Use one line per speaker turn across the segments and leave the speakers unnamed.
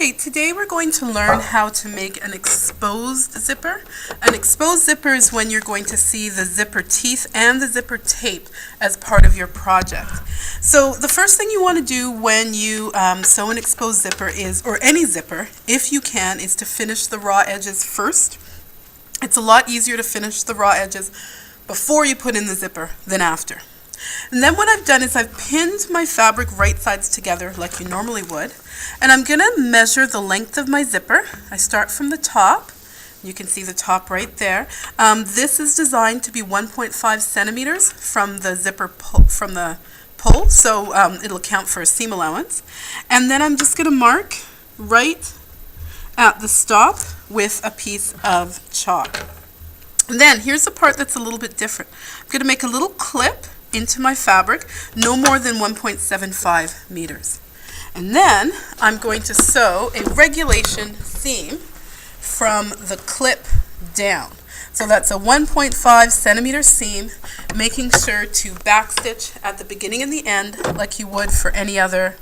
Okay, today we're going to learn how to make an exposed zipper. An exposed zipper is when you're going to see the zipper teeth and the zipper tape as part of your project. So the first thing you want to do when you sew an exposed zipper is, or any zipper, if you can, is to finish the raw edges first. It's a lot easier to finish the raw edges before you put in the zipper than after. And then what I've done is I've pinned my fabric right sides together like you normally would, and I'm going to measure the length of my zipper. I start from the top. You can see the top right there. This is designed to be 1.5 centimeters from the zipper pull, so it'll account for a seam allowance. And then I'm just going to mark right at the stop with a piece of chalk. And then here's the part that's a little bit different. I'm going to make a little clip into my fabric, no more than 1.75 meters. And then I'm going to sew a regulation seam from the clip down. So that's a 1.5 centimeter seam, making sure to backstitch at the beginning and the end like you would for any other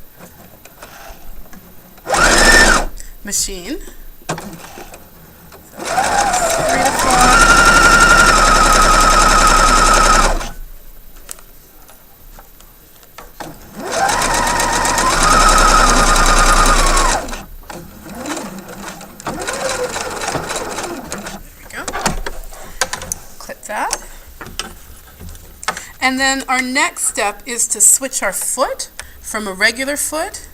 machine. So 3 to 4. That. And then our next step is to switch our foot from a regular foot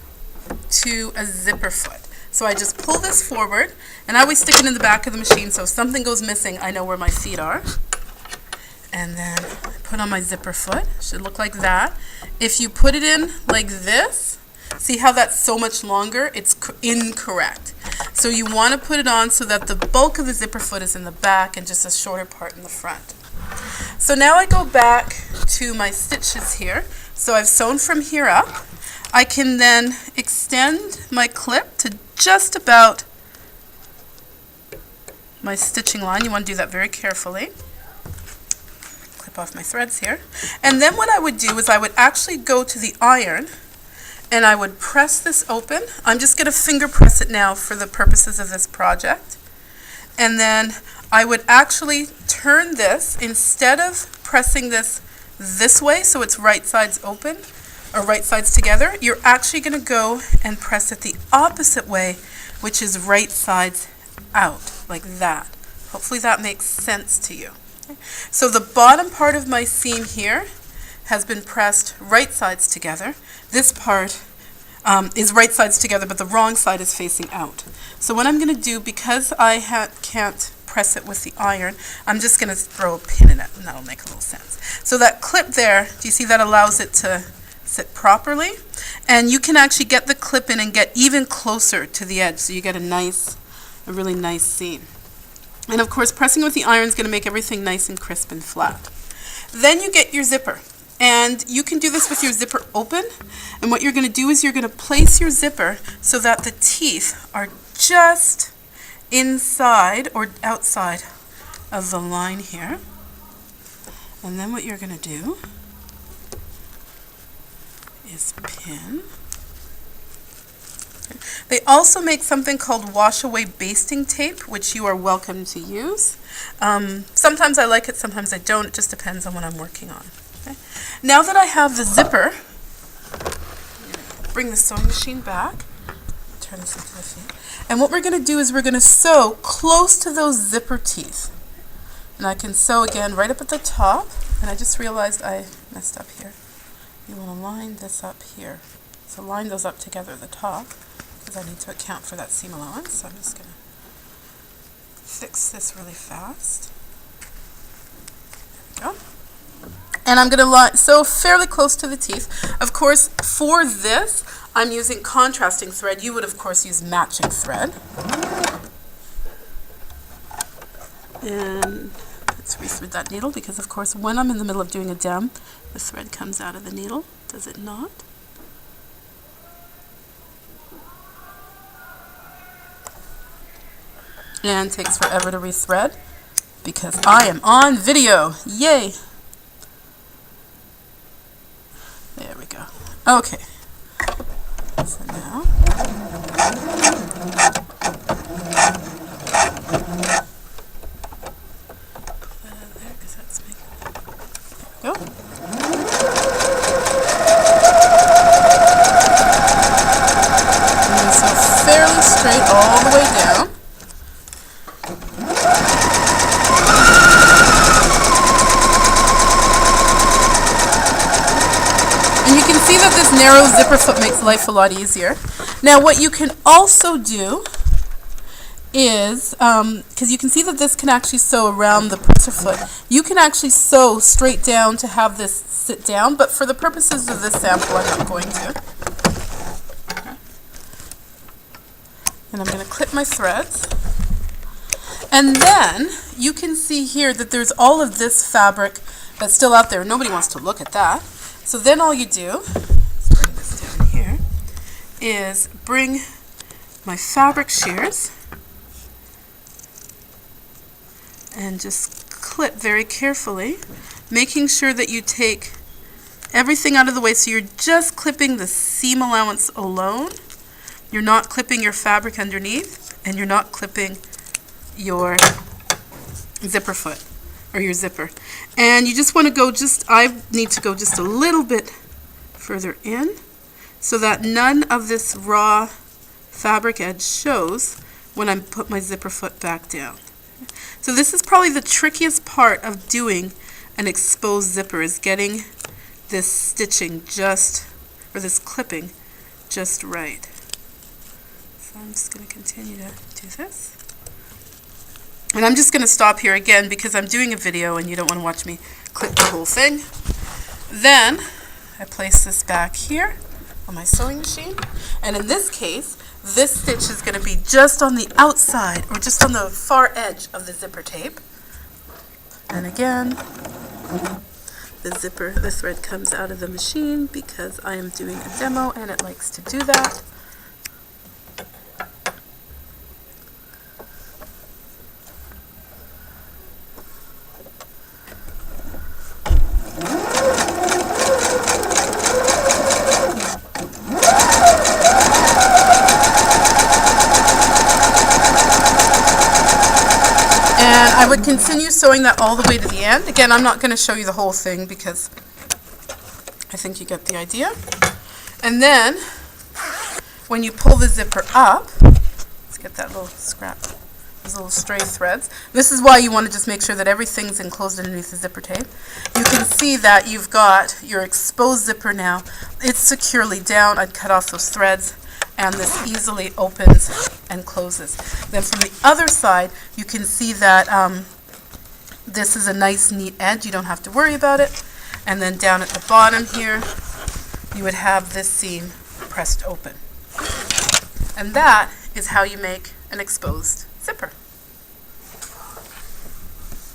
to a zipper foot. So I just pull this forward, and I always stick it in the back of the machine so if something goes missing I know where my feet are. And then I put on my zipper foot. It should look like that. If you put it in like this, see how that's so much longer? It's incorrect. So you want to put it on so that the bulk of the zipper foot is in the back and just a shorter part in the front. So now I go back to my stitches here. So I've sewn from here up. I can then extend my clip to just about my stitching line. You want to do that very carefully. Clip off my threads here. And then what I would do is I would actually go to the iron and I would press this open. I'm just going to finger press it now for the purposes of this project. And then I would actually turn this, instead of pressing this way so it's right sides open or right sides together, you're actually going to go and press it the opposite way, which is right sides out, like that. Hopefully that makes sense to you. Okay. So the bottom part of my seam here has been pressed right sides together. This part is right sides together, but the wrong side is facing out. So what I'm going to do, because I can't press it with the iron, I'm just going to throw a pin in it, and that'll make a little sense. So that clip there, do you see that allows it to sit properly? And you can actually get the clip in and get even closer to the edge, so you get a really nice seam. And of course, pressing with the iron is going to make everything nice and crisp and flat. Then you get your zipper. And you can do this with your zipper open. And what you're going to do is you're going to place your zipper so that the teeth are just inside or outside of the line here. And then what you're going to do is pin. Okay. They also make something called wash-away basting tape, which you are welcome to use. Sometimes I like it, sometimes I don't. It just depends on what I'm working on. Okay. Now that I have the zipper, bring the sewing machine back, turn this into the feet, and what we're going to do is we're going to sew close to those zipper teeth. And I can sew again right up at the top, and I just realized I messed up here. You want to line this up here. So line those up together at the top, because I need to account for that seam allowance. So I'm just going to fix this really fast. There we go. And I'm going to sew fairly close to the teeth. Of course, for this, I'm using contrasting thread. You would, of course, use matching thread. And let's rethread that needle because, of course, when I'm in the middle of doing a dem, the thread comes out of the needle. Does it not? And it takes forever to rethread because I am on video. Yay! There we go. Okay. So now There, 'cause that's making it. There we go. And so fairly straight all the way down. And you can see that this narrow zipper foot makes life a lot easier. Now what you can also do is, because you can see that this can actually sew around the presser foot, you can actually sew straight down to have this sit down, but for the purposes of this sample I'm not going to. And I'm going to clip my threads. And then you can see here that there's all of this fabric that's still out there. Nobody wants to look at that. So then all you do, let's bring this down here, is bring my fabric shears and just clip very carefully, making sure that you take everything out of the way so you're just clipping the seam allowance alone. You're not clipping your fabric underneath, and you're not clipping your zipper foot or your zipper. And you just want to go I need to go just a little bit further in so that none of this raw fabric edge shows when I put my zipper foot back down. So this is probably the trickiest part of doing an exposed zipper, is getting this stitching or this clipping just right. So I'm just going to continue to do this. And I'm just going to stop here again because I'm doing a video and you don't want to watch me clip the whole thing. Then I place this back here on my sewing machine, and in this case this stitch is going to be just on the outside or just on the far edge of the zipper tape. And again, the thread comes out of the machine because I am doing a demo and it likes to do that. And I would continue sewing that all the way to the end. Again, I'm not going to show you the whole thing because I think you get the idea. And then when you pull the zipper up, let's get that little scrap, those little stray threads. This is why you want to just make sure that everything's enclosed underneath the zipper tape. You can see that you've got your exposed zipper now. It's securely down. I'd cut off those threads, and this easily opens and closes. Then from the other side, you can see that this is a nice neat edge. You don't have to worry about it. And then down at the bottom here, you would have this seam pressed open. And that is how you make an exposed zipper.